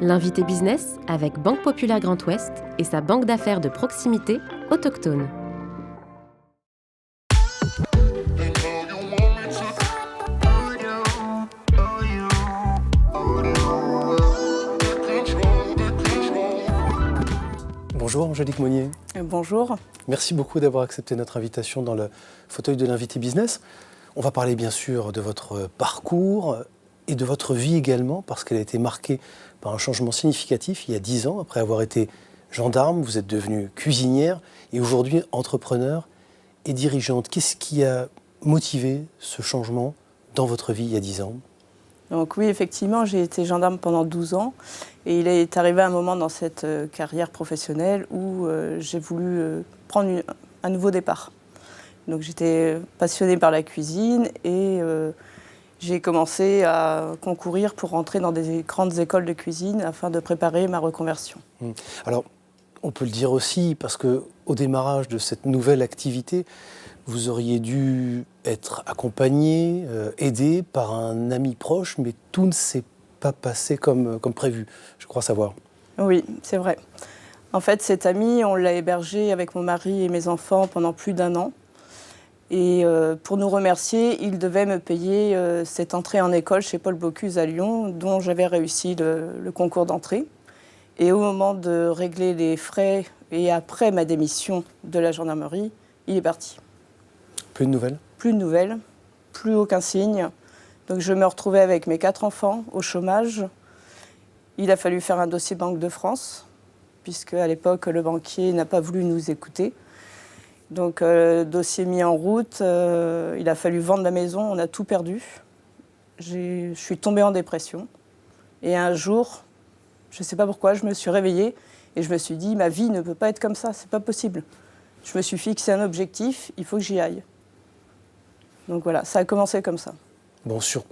L'invité business avec Banque Populaire Grand Ouest et sa banque d'affaires de proximité autochtone. Bonjour Angélique Monnier. Bonjour. Merci beaucoup d'avoir accepté notre invitation dans le fauteuil de l'invité business. On va parler bien sûr de votre parcours et de votre vie également, parce qu'elle a été marquée par un changement significatif il y a 10 ans. Après avoir été gendarme, vous êtes devenue cuisinière et aujourd'hui entrepreneur et dirigeante. Qu'est-ce qui a motivé ce changement dans votre vie il y a 10 ans ? Donc oui, effectivement, j'ai été gendarme pendant 12 ans et il est arrivé un moment dans cette carrière professionnelle où j'ai voulu prendre un nouveau départ. Donc j'étais passionnée par la cuisine et j'ai commencé à concourir pour rentrer dans des grandes écoles de cuisine afin de préparer ma reconversion. Alors, on peut le dire aussi parce qu'au démarrage de cette nouvelle activité, vous auriez dû être accompagné, aidé par un ami proche, mais tout ne s'est pas passé comme prévu, je crois savoir. Oui, c'est vrai. En fait, cet ami, on l'a hébergé avec mon mari et mes enfants pendant plus d'1 an. Et pour nous remercier, il devait me payer cette entrée en école chez Paul Bocuse à Lyon, dont j'avais réussi le concours d'entrée. Et au moment de régler les frais et après ma démission de la gendarmerie, il est parti. Plus de nouvelles ? Plus de nouvelles, plus aucun signe. Donc je me retrouvais avec mes 4 enfants au chômage. Il a fallu faire un dossier Banque de France, puisque à l'époque, le banquier n'a pas voulu nous écouter. Donc dossier mis en route, il a fallu vendre la maison, on a tout perdu. Je suis tombée en dépression. Et un jour, je ne sais pas pourquoi, je me suis réveillée et je me suis dit, ma vie ne peut pas être comme ça, c'est pas possible. Je me suis fixé un objectif, il faut que j'y aille. Donc voilà, ça a commencé comme ça. Bon, sur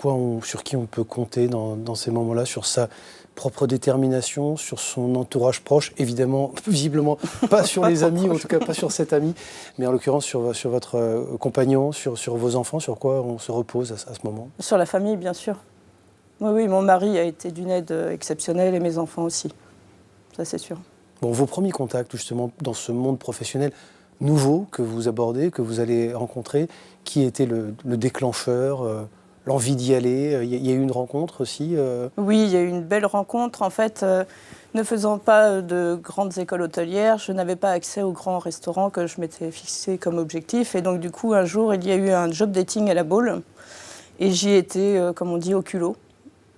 qui on peut compter dans ces moments-là, sur sa propre détermination, sur son entourage proche, évidemment, visiblement pas sur les amis, en tout cas pas sur cet ami, mais en l'occurrence sur votre compagnon, sur vos enfants, sur quoi on se repose à ce moment ? Sur la famille, bien sûr. Oui, mon mari a été d'une aide exceptionnelle et mes enfants aussi, ça c'est sûr. Bon, vos premiers contacts justement dans ce monde professionnel nouveau que vous abordez, que vous allez rencontrer, qui était le déclencheur, l'envie d'y aller? Il y a eu une rencontre aussi Oui, il y a eu une belle rencontre. En fait, ne faisant pas de grandes écoles hôtelières, je n'avais pas accès aux grands restaurants que je m'étais fixé comme objectif. Et donc, du coup, un jour, il y a eu un job dating à La Baule. Et j'y étais, comme on dit, au culot.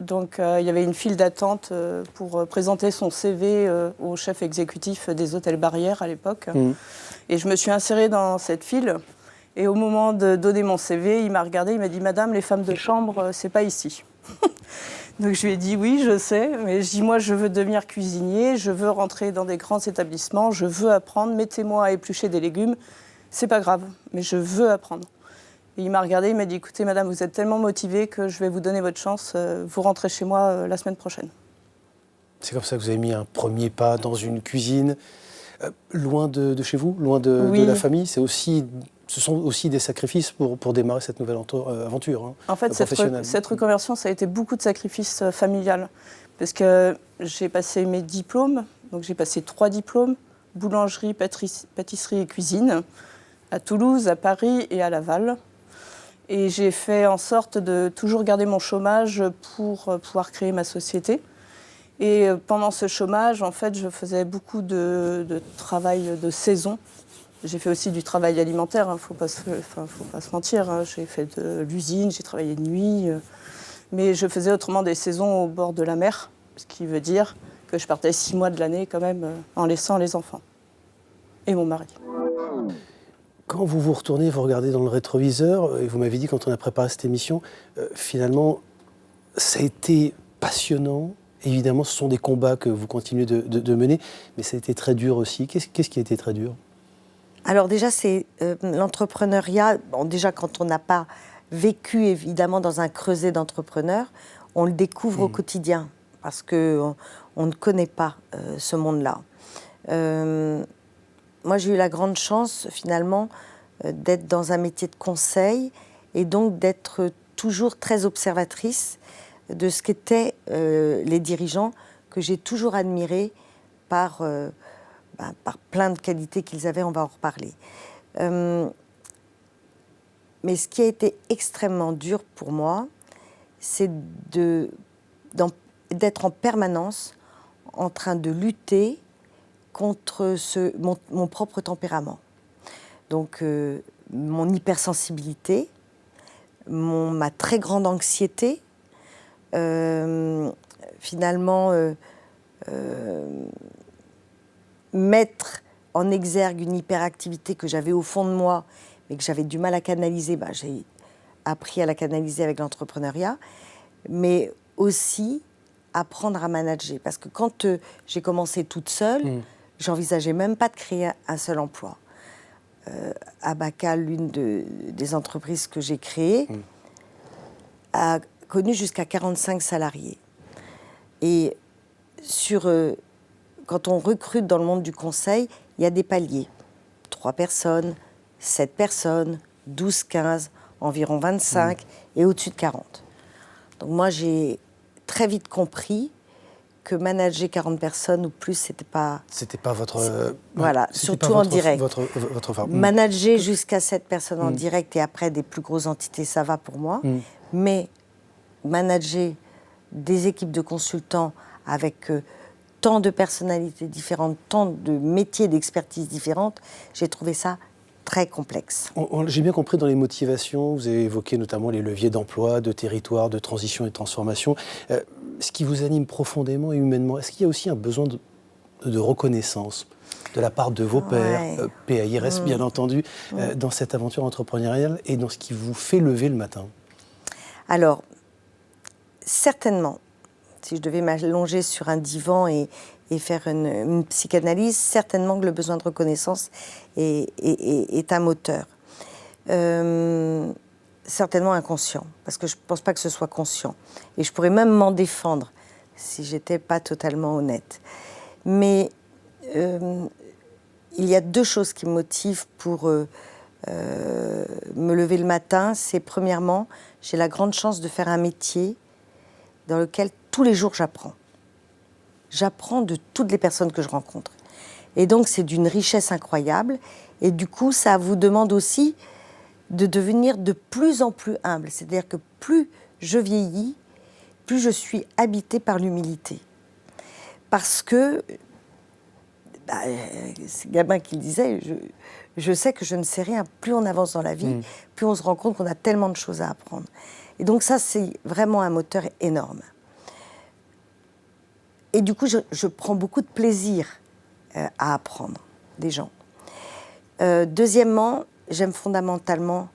Donc, il y avait une file d'attente pour présenter son CV au chef exécutif des hôtels Barrières à l'époque. Et je me suis insérée dans cette file. Et au moment de donner mon CV, il m'a regardé, il m'a dit « Madame, les femmes de chambre, c'est pas ici. » Donc je lui ai dit « Oui, je sais, mais je dis moi, je veux devenir cuisinier, je veux rentrer dans des grands établissements, je veux apprendre, mettez-moi à éplucher des légumes, c'est pas grave, mais je veux apprendre. » Et il m'a regardé, il m'a dit « Écoutez, madame, vous êtes tellement motivée que je vais vous donner votre chance, vous rentrez chez moi la semaine prochaine. » C'est comme ça que vous avez mis un premier pas dans une cuisine, loin de chez vous, loin de la famille. Ce sont aussi des sacrifices pour démarrer cette nouvelle aventure en fait, professionnelle. Cette reconversion, ça a été beaucoup de sacrifices familiales. Parce que j'ai passé mes diplômes, donc j'ai passé 3 diplômes, boulangerie, pâtisserie et cuisine, à Toulouse, à Paris et à Laval. Et j'ai fait en sorte de toujours garder mon chômage pour pouvoir créer ma société. Et pendant ce chômage, en fait, je faisais beaucoup de travail de saison. J'ai fait aussi du travail alimentaire, faut pas se mentir. Hein. J'ai fait de l'usine, j'ai travaillé de nuit. Mais je faisais autrement des saisons au bord de la mer, ce qui veut dire que je partais 6 mois de l'année quand même en laissant les enfants et mon mari. Quand vous vous retournez, vous regardez dans le rétroviseur, et vous m'avez dit quand on a préparé cette émission, finalement, ça a été passionnant. Évidemment, ce sont des combats que vous continuez de mener, mais ça a été très dur aussi. Qu'est-ce qui a été très dur ? Alors déjà, c'est l'entrepreneuriat. Bon, déjà, quand on n'a pas vécu, évidemment, dans un creuset d'entrepreneurs, on le découvre au quotidien, parce qu'on ne connaît pas ce monde-là. Moi, j'ai eu la grande chance, finalement, d'être dans un métier de conseil, et donc d'être toujours très observatrice de ce qu'étaient les dirigeants que que j'ai toujours admiré par plein de qualités qu'ils avaient, on va en reparler. Mais ce qui a été extrêmement dur pour moi, c'est d'être en permanence en train de lutter contre mon propre tempérament. Donc, mon hypersensibilité, ma très grande anxiété, finalement, mettre en exergue une hyperactivité que j'avais au fond de moi, mais que j'avais du mal à canaliser. J'ai appris à la canaliser avec l'entrepreneuriat, mais aussi apprendre à manager. Parce que quand j'ai commencé toute seule, j'envisageais même pas de créer un seul emploi. Abaca, l'une des entreprises que j'ai créées, a connu jusqu'à 45 salariés. Et quand on recrute dans le monde du conseil, il y a des paliers. 3 personnes, 7 personnes, 12, 15, environ 25 et au-dessus de 40. Donc moi, j'ai très vite compris que manager 40 personnes ou plus, c'était pas votre... Voilà, surtout en direct. Votre forme. Manager jusqu'à 7 personnes en direct et après des plus grosses entités, ça va pour moi. Mais manager des équipes de consultants avec tant de personnalités différentes, tant de métiers d'expertise différentes, j'ai trouvé ça très complexe. J'ai bien compris dans les motivations, vous avez évoqué notamment les leviers d'emploi, de territoire, de transition et de transformation. Ce qui vous anime profondément et humainement, est-ce qu'il y a aussi un besoin de reconnaissance de la part de vos pairs, PAIRS bien entendu, dans cette aventure entrepreneuriale et dans ce qui vous fait lever le matin? Alors, certainement, si je devais m'allonger sur un divan et faire une psychanalyse, certainement que le besoin de reconnaissance est un moteur. Certainement inconscient, parce que je ne pense pas que ce soit conscient. Et je pourrais même m'en défendre si je n'étais pas totalement honnête. Mais il y a 2 choses qui me motivent pour me lever le matin. C'est premièrement, j'ai la grande chance de faire un métier dans lequel tous les jours j'apprends. J'apprends de toutes les personnes que je rencontre. Et donc, c'est d'une richesse incroyable. Et du coup, ça vous demande aussi de devenir de plus en plus humble. C'est-à-dire que plus je vieillis, plus je suis habitée par l'humilité. Parce que, c'est Gabin qui le disait, je sais que je ne sais rien. Plus on avance dans la vie, plus on se rend compte qu'on a tellement de choses à apprendre. Et donc ça, c'est vraiment un moteur énorme. Et du coup, je prends beaucoup de plaisir à apprendre des gens. Deuxièmement, j'aime fondamentalement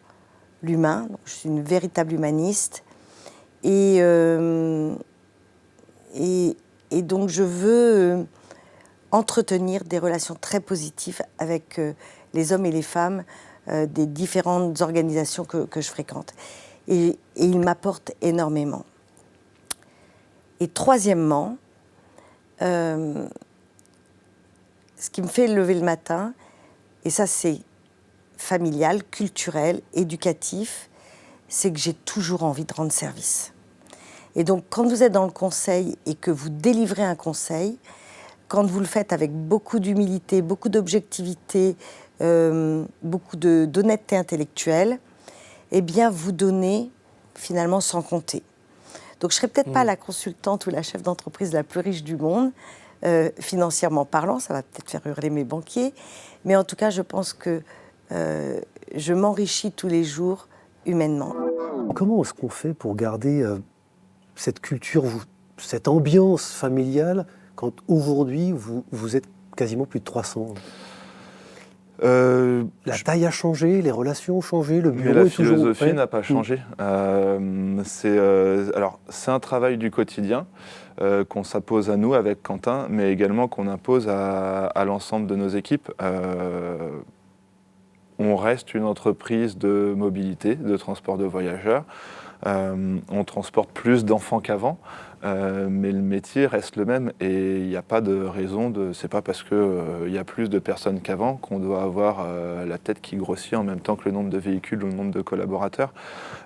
l'humain. Je suis une véritable humaniste. Et donc, je veux entretenir des relations très positives avec les hommes et les femmes des différentes organisations que je fréquente. Et ils m'apportent énormément. Et troisièmement, ce qui me fait lever le matin, et ça c'est familial, culturel, éducatif, c'est que j'ai toujours envie de rendre service. Et donc quand vous êtes dans le conseil et que vous délivrez un conseil, quand vous le faites avec beaucoup d'humilité, beaucoup d'objectivité, beaucoup d'honnêteté intellectuelle, eh bien vous donnez finalement sans compter. Donc je ne serai peut-être pas la consultante ou la chef d'entreprise la plus riche du monde, financièrement parlant, ça va peut-être faire hurler mes banquiers, mais en tout cas, je pense que je m'enrichis tous les jours humainement. Comment est-ce qu'on fait pour garder cette culture, cette ambiance familiale, quand aujourd'hui, vous êtes quasiment plus de 300 ? La taille a changé, les relations ont changé, le bureau est toujours... La philosophie n'a pas changé. C'est un travail du quotidien qu'on s'impose à nous avec Quentin, mais également qu'on impose à l'ensemble de nos équipes. On reste une entreprise de mobilité, de transport de voyageurs. On transporte plus d'enfants qu'avant, mais le métier reste le même et il n'y a pas de raison c'est pas parce qu'il y a plus de personnes qu'avant qu'on doit avoir la tête qui grossit en même temps que le nombre de véhicules ou le nombre de collaborateurs.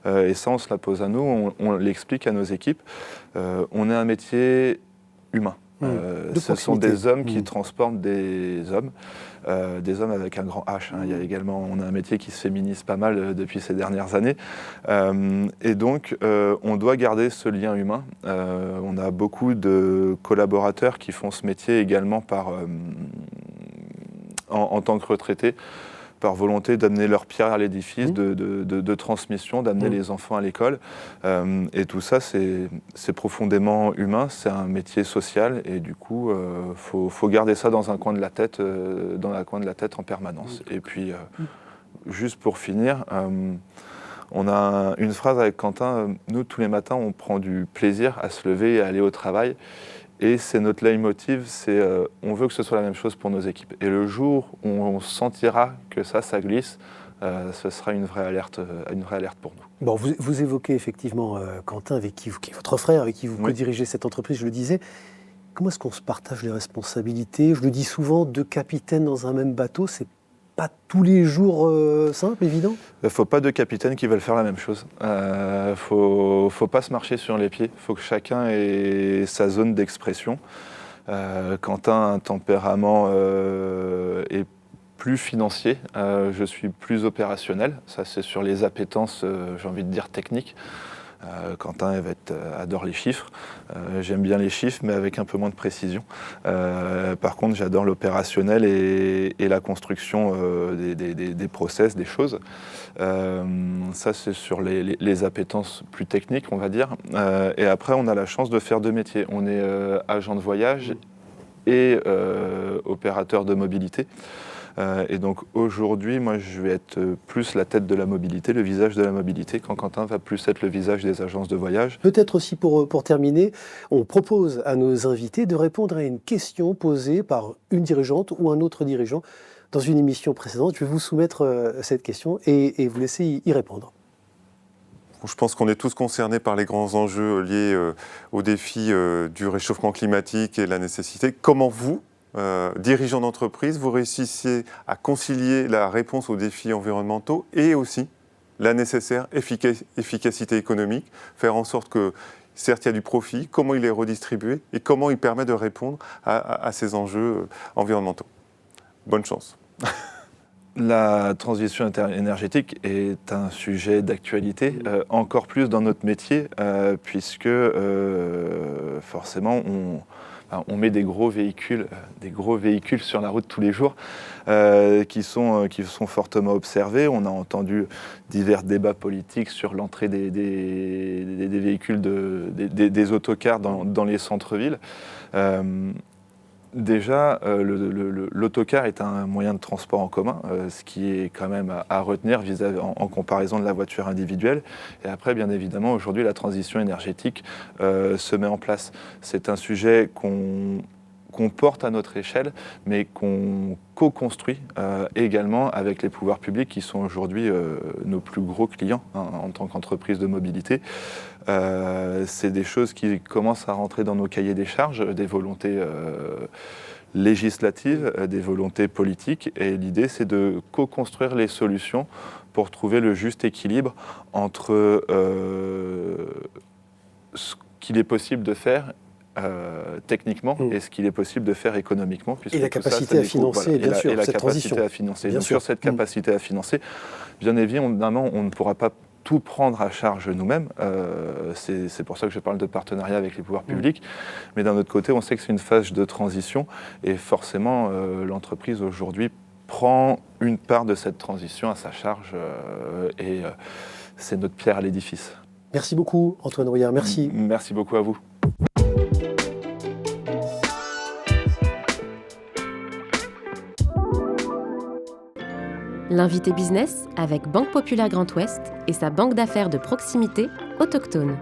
Et ça, on se la pose à nous, on l'explique à nos équipes. On est un métier humain. Ce sont des hommes qui transportent des hommes avec un grand H. Il y a également, on a un métier qui se féminise pas mal depuis ces dernières années. Et donc, on doit garder ce lien humain. On a beaucoup de collaborateurs qui font ce métier également en tant que retraités, par volonté d'amener leur pierre à l'édifice, de transmission, d'amener les enfants à l'école. Et tout ça, c'est profondément humain, c'est un métier social, et du coup, faut garder ça dans un coin de la tête, en permanence. Et puis, juste pour finir, on a une phrase avec Quentin, nous, tous les matins, on prend du plaisir à se lever et à aller au travail. Et c'est notre leitmotiv, on veut que ce soit la même chose pour nos équipes. Et le jour où on sentira que ça glisse, ce sera une vraie alerte pour nous. Bon, vous évoquez effectivement Quentin, qui est votre frère, avec qui vous co-dirigez cette entreprise, je le disais. Comment est-ce qu'on se partage les responsabilités? Je le dis souvent, 2 capitaines dans un même bateau, c'est pas tous les jours simple, évident? Il ne faut pas 2 capitaines qui veulent faire la même chose. Faut pas se marcher sur les pieds. Il faut que chacun ait sa zone d'expression. Quentin a un tempérament est plus financier. Je suis plus opérationnel. Ça, c'est sur les appétences, j'ai envie de dire, techniques. Quentin adore les chiffres. J'aime bien les chiffres, mais avec un peu moins de précision. Par contre, j'adore l'opérationnel et la construction des process, des choses. Ça, c'est sur les appétences plus techniques, on va dire. Et après, on a la chance de faire 2 métiers. On est agent de voyage et opérateur de mobilité. Et donc aujourd'hui, moi, je vais être plus la tête de la mobilité, le visage de la mobilité, quand Quentin va plus être le visage des agences de voyage. Peut-être aussi pour terminer, on propose à nos invités de répondre à une question posée par une dirigeante ou un autre dirigeant dans une émission précédente. Je vais vous soumettre cette question et vous laisser y répondre. Je pense qu'on est tous concernés par les grands enjeux liés aux défis du réchauffement climatique et la nécessité. Comment vous, dirigeant d'entreprise, vous réussissez à concilier la réponse aux défis environnementaux et aussi la nécessaire efficacité économique, faire en sorte que, certes, il y a du profit, comment il est redistribué et comment il permet de répondre à ces enjeux environnementaux. Bonne chance. La transition énergétique est un sujet d'actualité, encore plus dans notre métier, puisque forcément on met des gros véhicules sur la route tous les jours, qui sont fortement observés. On a entendu divers débats politiques sur l'entrée des véhicules, des autocars dans les centres-villes. Déjà, l'autocar est un moyen de transport en commun, ce qui est quand même à retenir en comparaison de la voiture individuelle. Et après, bien évidemment, aujourd'hui, la transition énergétique se met en place. C'est un sujet qu'on porte à notre échelle, mais qu'on co-construit également avec les pouvoirs publics qui sont aujourd'hui nos plus gros clients en tant qu'entreprise de mobilité. C'est des choses qui commencent à rentrer dans nos cahiers des charges, des volontés législatives, des volontés politiques. Et l'idée, c'est de co-construire les solutions pour trouver le juste équilibre entre ce qu'il est possible de faire techniquement et ce qu'il est possible de faire économiquement. Et la capacité à financer, bien sûr, cette transition. Donc sur cette capacité à financer, bien évidemment, on ne pourra pas tout prendre à charge nous-mêmes. C'est pour ça que je parle de partenariat avec les pouvoirs publics. Mais d'un autre côté, on sait que c'est une phase de transition et forcément, l'entreprise aujourd'hui prend une part de cette transition à sa charge et c'est notre pierre à l'édifice. Merci beaucoup, Antoine Rouillard. Merci. Merci beaucoup à vous. L'invité business avec Banque Populaire Grand Ouest et sa banque d'affaires de proximité autochtone.